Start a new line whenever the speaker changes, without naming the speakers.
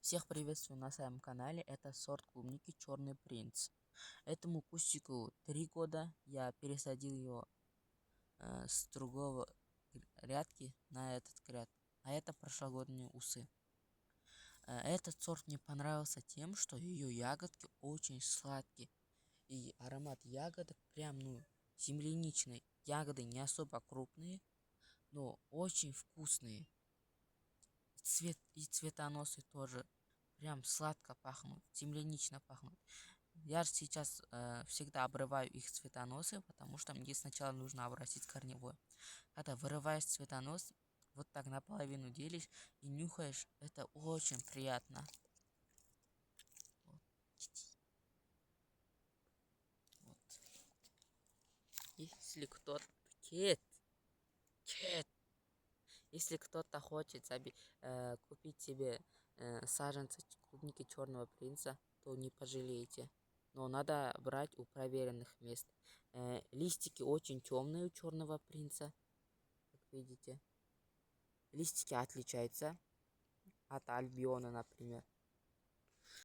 Всех приветствую на своем канале. Это сорт клубники Черный принц. Этому кустику 3 года. Я пересадил его с другого грядки на этот гряд. А это прошлогодние усы. Этот сорт мне понравился тем, что ее ягодки очень сладкие. И аромат ягодок прям, земляничный. Ягоды не особо крупные, но очень вкусные. Цветоносы тоже прям сладко пахнут, землянично пахнут. Я же сейчас всегда обрываю их цветоносы, потому что мне сначала нужно обратить корневой. Когда вырываешь цветонос, вот так наполовину делишь и нюхаешь, это очень приятно. Вот. Вот. Если кто-то... Кет! Кет! Если кто-то хочет купить себе саженцы клубники Черного принца, то не пожалеете. Но надо брать у проверенных мест. Листики очень темные у Черного принца, как видите. Листики отличаются от Альбиона, например.